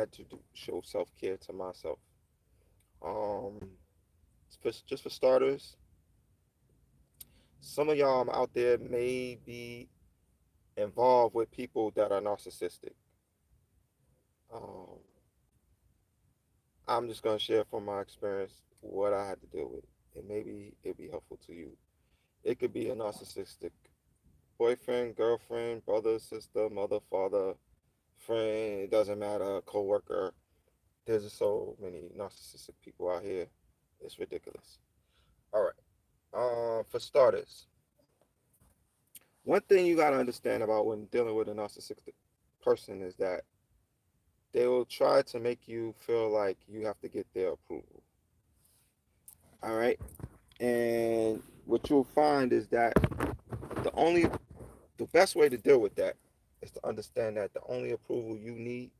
had to show self-care to myself. Um, just for starters, some of y'all out there may be involved with people that are narcissistic. Um, I'm just gonna share from my experience what I had to deal with, and maybe it'll be helpful to you. It could be a narcissistic boyfriend, girlfriend, brother, sister, mother, father, friend. It doesn't matter. Coworker. There's just so many narcissistic people out here. It's ridiculous. All right. For starters, one thing you gotta understand about when dealing with a narcissistic person is that they will try to make you feel like you have to get their approval. All right. And what you'll find is that the only the best way to deal with that is to understand that the only approval you need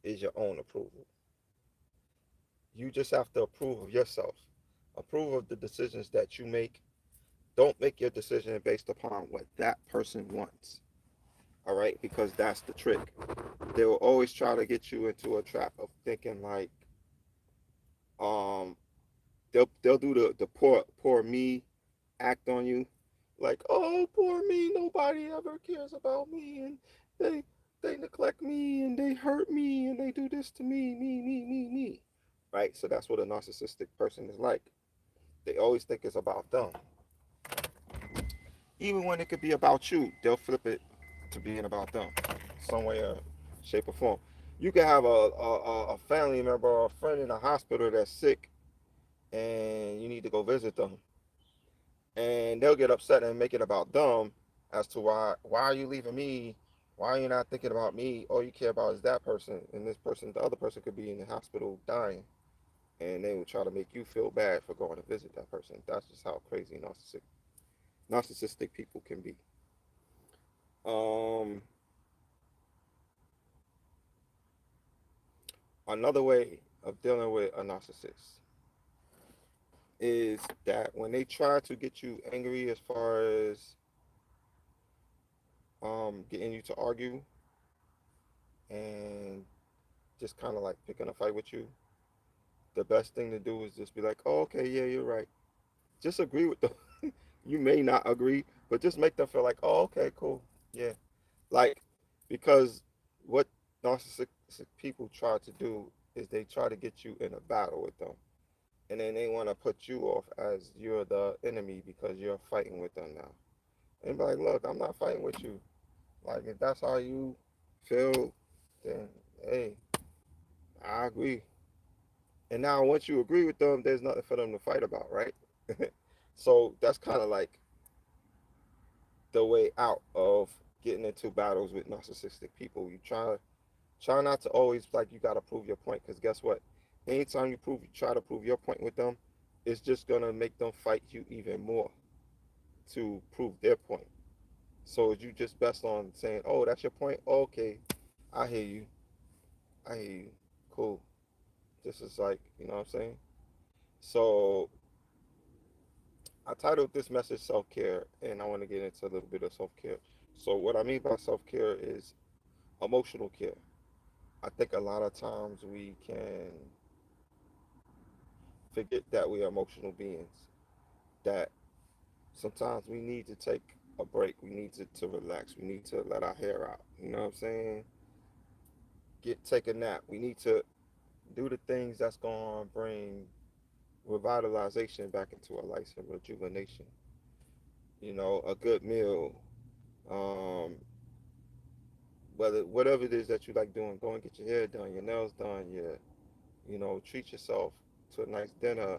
is your own approval. You just have to approve of yourself. Approve of the decisions that you make. Don't make your decision based upon what that person wants. All right, because that's the trick. They will always try to get you into a trap of thinking like um they'll do the poor me act on you, like, oh, poor me, nobody ever cares about me, and they they neglect me and they hurt me and they do this to me, right? So that's what a narcissistic person is like. They always think it's about them. Even when it could be about you, they'll flip it to being about them, some way or shape or form. You can have a family member or a friend in a hospital that's sick and you need to go visit them, and they'll get upset and make it about them as to why are you leaving me? Why are you not thinking about me? All you care about is that person, and this person, the other person, could be in the hospital dying, and they will try to make you feel bad for going to visit that person. That's just how crazy narcissistic people can be. Um, Another way of dealing with a narcissist is that when they try to get you angry, as far as getting you to argue and just kind of like picking a fight with you, the best thing to do is just be like, oh, okay, yeah, you're right. Just agree with them. You may not agree, but just make them feel like, oh, okay, cool, yeah. Like, because what narcissistic people try to do is they try to get you in a battle with them, and then they want to put you off as you're the enemy because you're fighting with them now. And be like, look, I'm not fighting with you. Like, if that's how you feel, then hey, I agree. And now once you agree with them, there's nothing for them to fight about, right? So that's kind of like the way out of getting into battles with narcissistic people. You try not to always like you gotta prove your point, because guess what? Anytime you try to prove your point with them, it's just gonna make them fight you even more to prove their point. So you just best on saying, "Oh, that's your point. Okay, I hear you. I hear you. Cool." This is like, you know what I'm saying? So I titled this message self care, and I want to get into a little bit of self care. So what I mean by self care is emotional care. I think a lot of times we can forget that we are emotional beings. That sometimes we need to take a break. We need to relax. We need to let our hair out. You know what I'm saying? Take a nap. We need to do the things that's going to bring revitalization back into our life and rejuvenation. You know, a good meal, um, whether whatever it is that you like doing, go and get your hair done, your nails done, treat yourself to a nice dinner,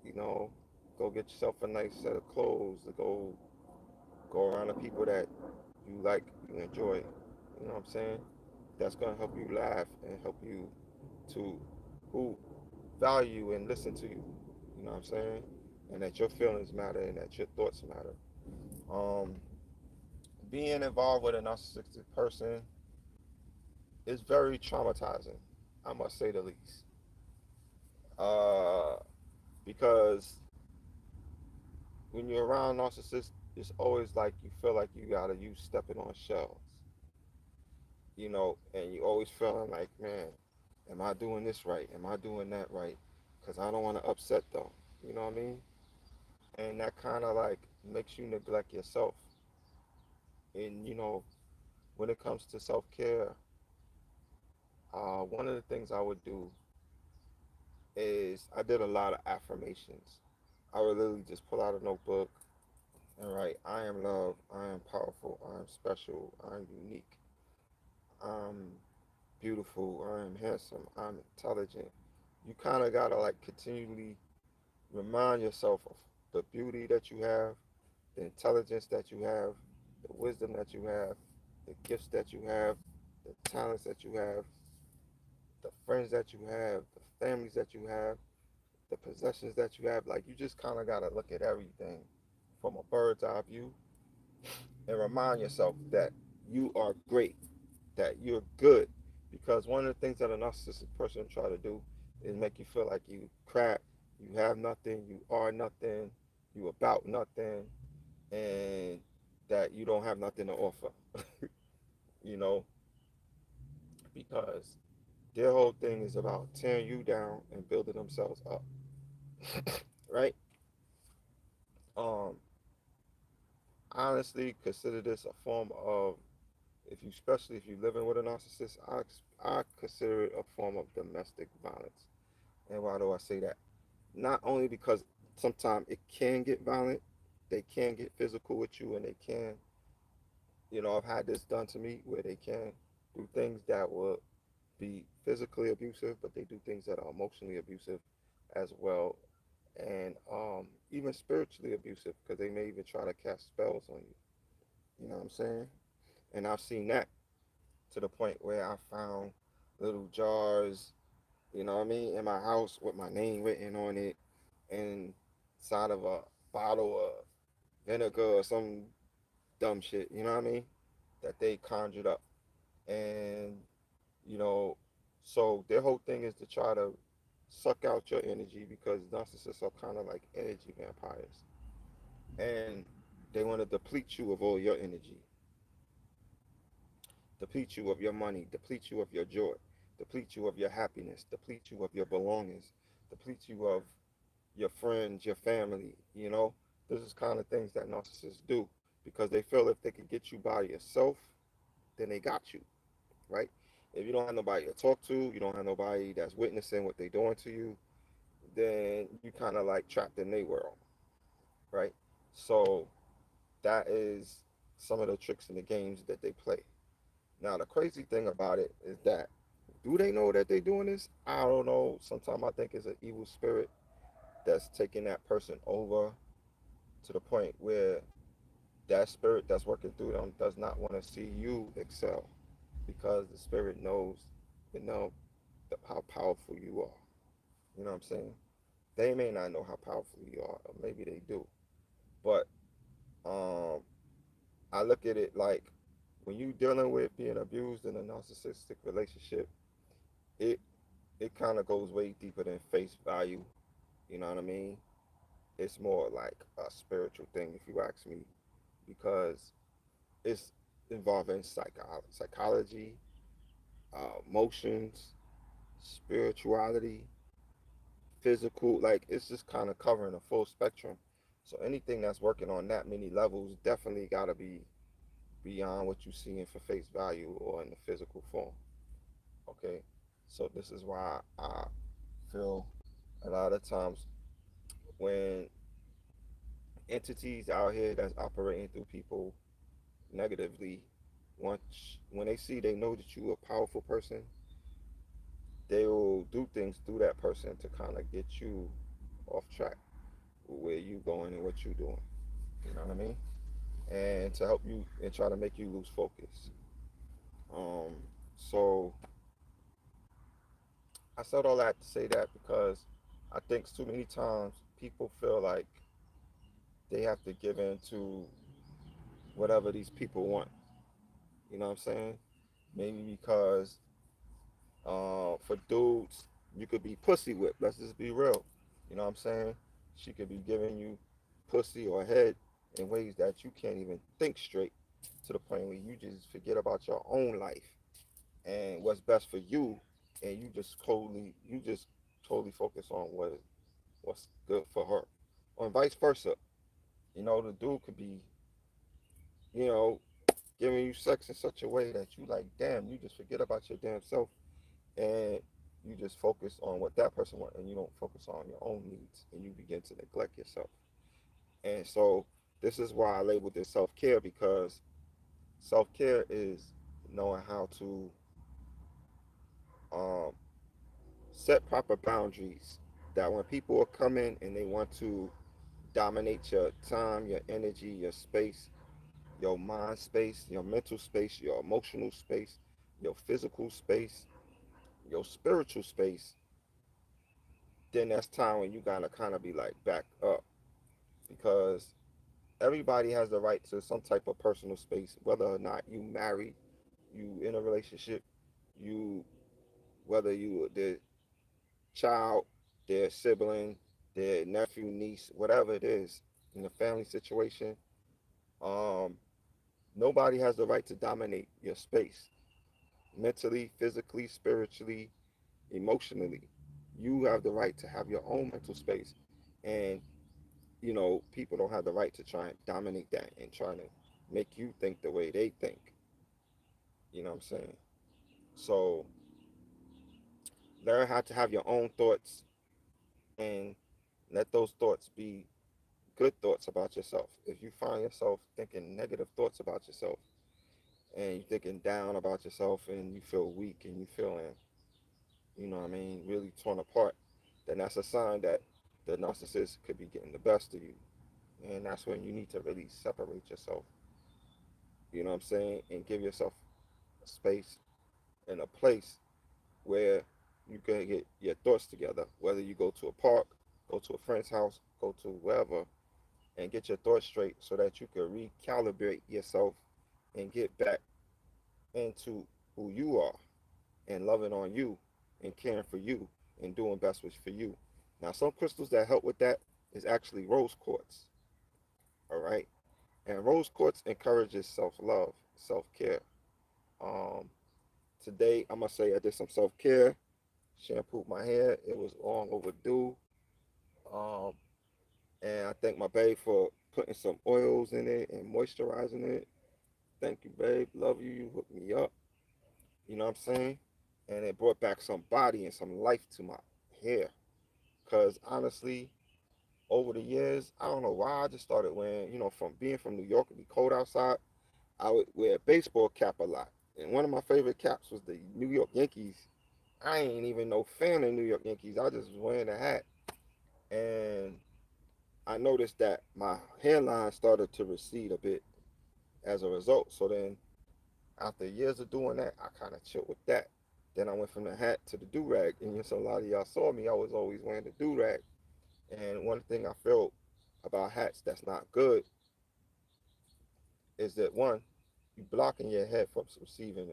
you know, go get yourself a nice set of clothes to go around the people that you like, you enjoy. You know what I'm saying? That's gonna help you laugh and help you to who value and listen to you. You know what I'm saying? And that your feelings matter and that your thoughts matter. Um, Being involved with a narcissistic person is very traumatizing, I must say the least. Uh, because when you're around narcissists, it's always like you feel like you stepping on shells, and you always feeling like, man. Am I doing this right? Am I doing that right? Because I don't want to upset them. You know what I mean? And that kind of like makes you neglect yourself. And when it comes to self care, one of the things I would do is I did a lot of affirmations. I would literally just pull out a notebook and write, I am loved, I am powerful, I am special, I am unique, I'm beautiful, I am handsome, I'm intelligent. You kind of got to like continually remind yourself of the beauty that you have, the intelligence that you have, the wisdom that you have, the gifts that you have, the talents that you have, the friends that you have, the families that you have, the possessions that you have. Like, you just kind of got to look at everything from a bird's eye view and remind yourself that you are great, that you're good. Because one of the things that a narcissistic person try to do is make you feel like you crap, you have nothing, you are nothing, you about nothing, and that you don't have nothing to offer. you know, because their whole thing is about tearing you down and building themselves up. right? Um, Honestly, consider this a form of, if you, especially if you're living with a narcissist, I consider it a form of domestic violence. And why do I say that? Not only because sometimes it can get violent, they can get physical with you, and they can, I've had this done to me where they can do things that will be physically abusive, but they do things that are emotionally abusive as well, and even spiritually abusive because they may even try to cast spells on you. You know what I'm saying? And I've seen that to the point where I found little jars, what I mean, in my house with my name written on it, and inside of a bottle of vinegar or some dumb shit. You know what I mean? That they conjured up, and you know, so their whole thing is to try to suck out your energy because narcissists are kind of like energy vampires, and they want to deplete you of all your energy, deplete you of your money, deplete you of your joy, deplete you of your happiness, deplete you of your belongings, deplete you of your friends, your family. This is kind of things that narcissists do because they feel if they can get you by yourself, then they got you, right? If you don't have nobody to talk to, you don't have nobody that's witnessing what they're doing to you, then you kind of like trapped in their world, right? So that is some of the tricks and the games that they play. Now, the crazy thing about it is that, do they know that they're doing this? I don't know. Sometimes I think it's an evil spirit that's taking that person over to the point where that spirit that's working through them does not want to see you excel because the spirit knows, you know, how powerful you are. You know what I'm saying? They may not know how powerful you are, or maybe they do. But um, I look at it like when you dealing with being abused in a narcissistic relationship, it it kind of goes way deeper than face value. You know what I mean? It's more like a spiritual thing, if you ask me, because it's involving psychology, emotions, spirituality, physical. Like, it's just kind of covering a full spectrum. So anything that's working on that many levels definitely got to be beyond what you see in for face value or in the physical form. Okay, so this is why I feel a lot of times when entities out here that's operating through people negatively, once when they see they know that you're a powerful person, they will do things through that person to kind of get you off track with where you going and what you doing. You know what I mean? And to help you and try to make you lose focus. Um, so I said all that to say that because I think too many times people feel like they have to give in to whatever these people want. You know what I'm saying? Maybe because for dudes, you could be pussy whipped. Let's just be real. You know what I'm saying? She could be giving you pussy or head in ways that you can't even think straight, to the point where you just forget about your own life and what's best for you and you just totally focus on what's good for her, or vice versa. The dude could be, you know, giving you sex in such a way that you like, damn, you just forget about your damn self, and you just focus on what that person wants, and you don't focus on your own needs, and you begin to neglect yourself. And so this is why I labeled this self-care, because self-care is knowing how to um, set proper boundaries, that when people are coming and they want to dominate your time, your energy, your space, your mind space, your mental space, your emotional space, your physical space, your spiritual space, then that's time when you gotta kind of be like back up, because everybody has the right to some type of personal space, whether or not you married, you in a relationship, you whether you their child, their sibling, their nephew, niece, whatever it is in a family situation. Um, Nobody has the right to dominate your space mentally, physically, spiritually, emotionally. You have the right to have your own mental space. And, people don't have the right to try and dominate that and try to make you think the way they think. You know what I'm saying? So learn how to have your own thoughts, and let those thoughts be good thoughts about yourself. If you find yourself thinking negative thoughts about yourself, and you're thinking down about yourself, and you feel weak, and you feeling, what I mean, really torn apart, then that's a sign that the narcissist could be getting the best of you. And that's when you need to really separate yourself, you know what I'm saying, and give yourself a space and a place where you can get your thoughts together. Whether you go to a park, go to a friend's house, go to wherever, and get your thoughts straight so that you can recalibrate yourself and get back into who you are, and loving on you, and caring for you, and doing best for you. Now, some crystals that help with that is actually rose quartz. All right, and rose quartz encourages self-love, self-care. Um, Today I'm gonna say I did some self-care, shampooed my hair. It was long overdue. Um, and I thank my babe for putting some oils in it and moisturizing it. Thank you, babe. Love you. You hooked me up. You know what I'm saying? And it brought back some body and some life to my hair. Cause honestly, over the years, I don't know why I just started wearing, from being from New York, it'd be cold outside. I would wear a baseball cap a lot. And one of my favorite caps was the New York Yankees. I ain't even no fan of New York Yankees. I just was wearing a hat. And I noticed that my hairline started to recede a bit as a result. So then, after years of doing that, I kind of chilled with that. Then I went from the hat to the do rag, and so a lot of y'all saw me. I was always wearing the do rag. And one thing I felt about hats that's not good is that, one, you blocking your head from receiving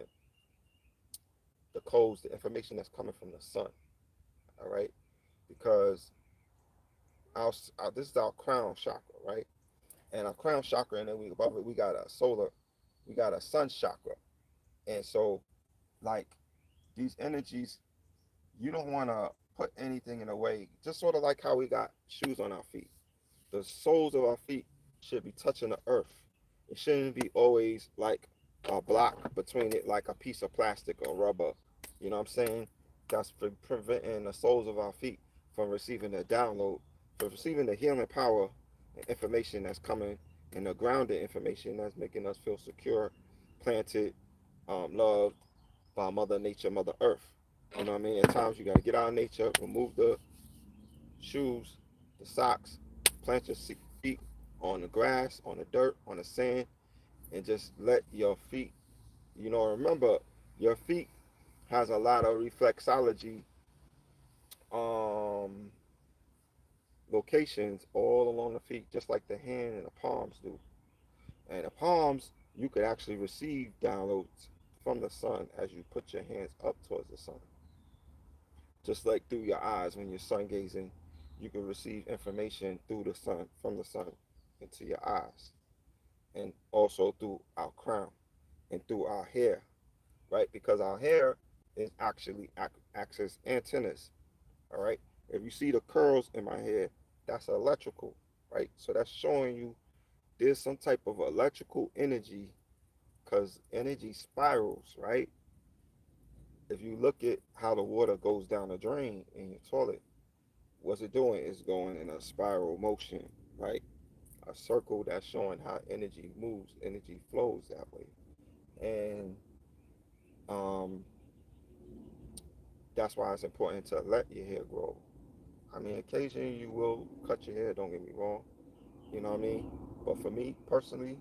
the codes, the information that's coming from the sun. All right, because this is our crown chakra, right? And our crown chakra, and then we above it we got a solar, we got a sun chakra. And so, like, these energies, you don't want to put anything in the way. Just sort of like how we got shoes on our feet. The soles of our feet should be touching the earth. It shouldn't be always like a block between it, like a piece of plastic or rubber. You know what I'm saying? That's preventing the soles of our feet from receiving the download, from receiving the healing power and information that's coming, and the grounded information that's making us feel secure, planted, loved by Mother Nature, Mother Earth. You know what I mean? At times you got to get out of nature, remove the shoes, the socks, plant your feet on the grass, on the dirt, on the sand, and just let your feet, remember, your feet has a lot of reflexology um, locations all along the feet, just like the hand and the palms do. And the palms, you could actually receive downloads from the sun as you put your hands up towards the sun. Just like through your eyes when you're sun gazing, you can receive information through the sun, from the sun into your eyes, and also through our crown and through our hair, right? Because our hair is actually acts as antennas. All right. If you see the curls in my head, that's electrical, right? So that's showing you there's some type of electrical energy because energy spirals, right? If you look at how the water goes down the drain in your toilet, what's it doing? It's going in a spiral motion, right? A circle that's showing how energy moves, energy flows that way. And um, that's why it's important to let your hair grow. I mean, occasionally you will cut your hair, don't get me wrong, you know what I mean? But for me personally,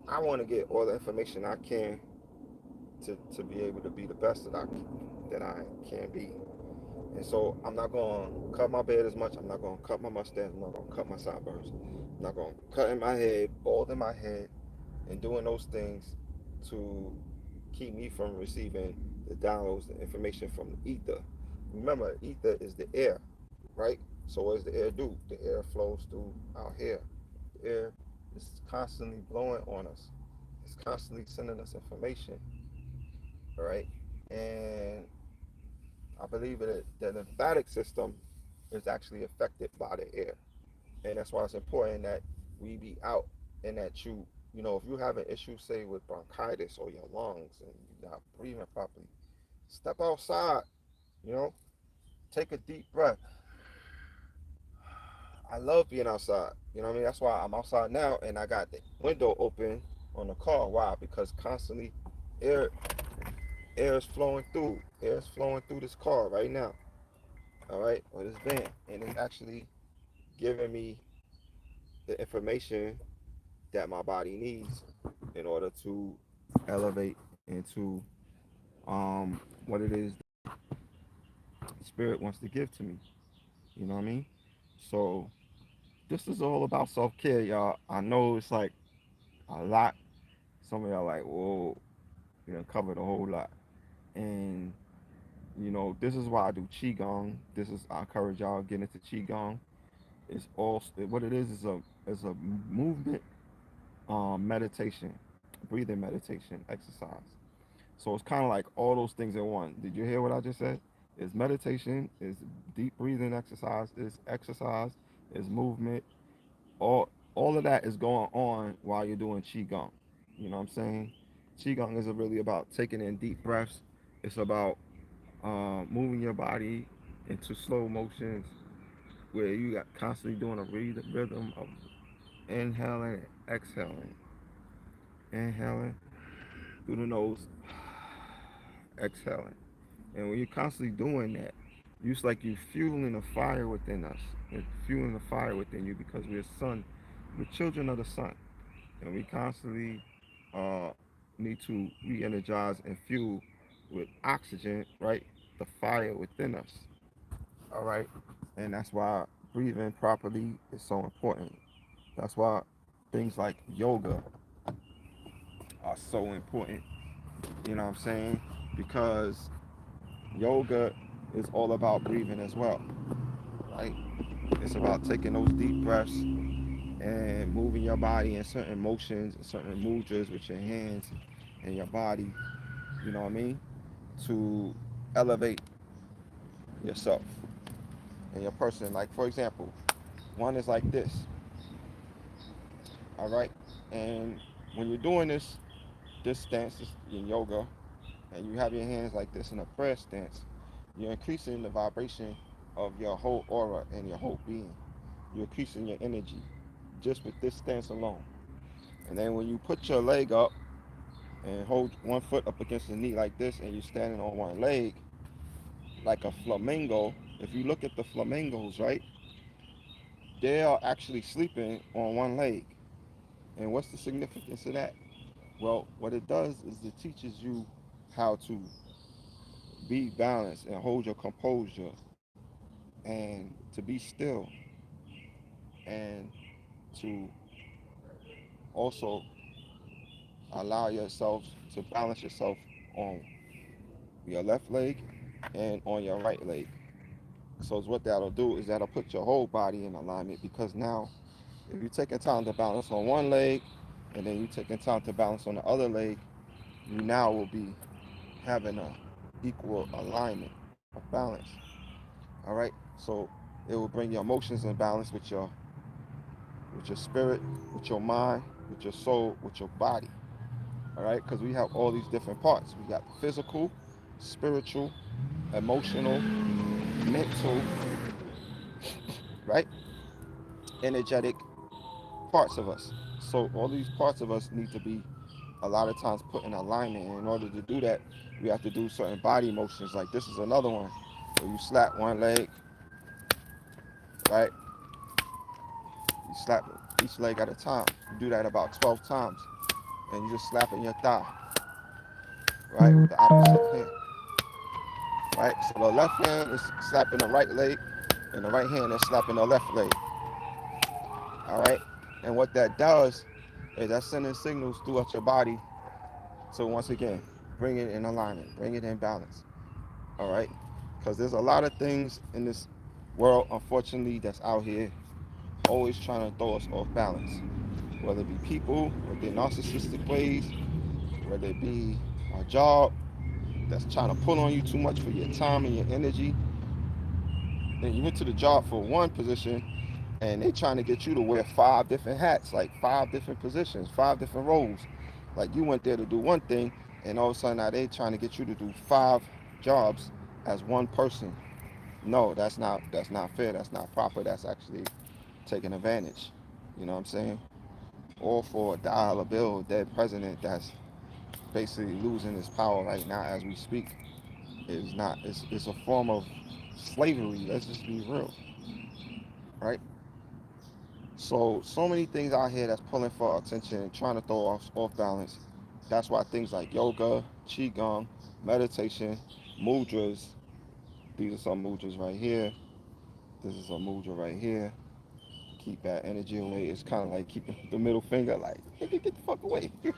I want to get all the information I can to be able to be the best that I can be. And so I'm not going to cut my beard as much. I'm not going to cut my mustache. I'm not going to cut my sideburns. I'm not going to cut in my head, bald in my head, and doing those things to keep me from receiving the downloads, the information from the ether. Remember, ether is the air, right? So what does the air do? The air flows through our hair. The air is constantly blowing on us. It's constantly sending us information, all right? And I believe that the lymphatic system is actually affected by the air. And that's why it's important that we be out and that if you have an issue, say with bronchitis or your lungs and you're not breathing properly, step outside, you know, take a deep breath. I love being outside. You know what I mean? That's why I'm outside now and I got the window open on the car. Why? Because constantly air air is flowing through. Air is flowing through this car right now. All right, or this van. And it's actually giving me the information that my body needs in order to elevate into what it is the spirit wants to give to me. You know what I mean? So this is all about self-care, y'all. I know it's like a lot. Some of y'all like, whoa, you know, covered a whole lot. And this is why I do qigong. I encourage y'all to get into qigong. It's all what it is a movement, meditation, breathing meditation exercise. So it's kind of like all those things in one. Did you hear what I just said? It's meditation, it's deep breathing exercise, it's movement. All of that is going on while you're doing qigong. You know what I'm saying? Qigong is really about taking in deep breaths. It's about moving your body into slow motions where you got constantly doing a rhythm of inhaling, exhaling, inhaling through the nose, exhaling. And when you're constantly doing that, it's like you're fueling a fire within us. It's fueling the fire within you because we're children of the sun. And we constantly uh, need to re-energize and fuel with oxygen, right? The fire within us. All right. And that's why breathing properly is so important. That's why things like yoga are so important. You know what I'm saying? Because yoga is all about breathing as well, right? It's about taking those deep breaths and moving your body in certain motions and certain mudras with your hands and your body, you know what I mean? To elevate yourself and your person. Like, for example, one is like this, all right? And when you're doing this stance in yoga, and you have your hands like this in a prayer stance, you're increasing the vibration of your whole aura and your whole being. You're increasing your energy just with this stance alone. And then when you put your leg up and hold one foot up against the knee like this, and you're standing on one leg like a flamingo, if you look at the flamingos, right, they are actually sleeping on one leg. And what's the significance of that? Well, what it does is it teaches you how to be balanced and hold your composure and to be still and to also allow yourself to balance yourself on your left leg and on your right leg. So what that'll do is that'll put your whole body in alignment because now if you're taking time to balance on one leg and then you're taking time to balance on the other leg, you now will be having a equal alignment. off balance. All right. So it will bring your emotions in balance with your spirit, with your mind, with your soul, with your body. All right. Because we have all these different parts. We got physical, spiritual, emotional, mental, right? Energetic parts of us. So all these parts of us need to be a lot of times put in alignment. And in order to do that, we have to do certain body motions. Like this is another one where you slap one leg, right? You slap each leg at a time. You do that about 12 times. And you just slapping your thigh, right? With the opposite hand, right? So the left hand is slapping the right leg, and the right hand is slapping the left leg, all right? And what that does is that's sending signals throughout your body. So once again, bring it in alignment, bring it in balance, all right? Because there's a lot of things in this world, unfortunately, that's out here always trying to throw us off balance. Whether it be people with their narcissistic ways, whether it be a job that's trying to pull on you too much for your time and your energy. Then you went to the job for one position and they trying to get you to wear five different hats, like five different positions, five different roles. Like you went there to do one thing and all of a sudden now they trying to get you to do five jobs as one person. No, that's not fair. That's not proper. That's actually taking advantage. You know what I'm saying? All for a dollar bill dead president that's basically losing his power right now as we speak. It's not. It's a form of slavery. Let's just be real, right? So many things out here that's pulling for attention, trying to throw us off balance. That's why things like yoga, qigong, meditation, mudras. These are some mudras right here. This is a mudra right here. Keep that energy away. It's kind of like keeping the middle finger like, get the fuck away, right?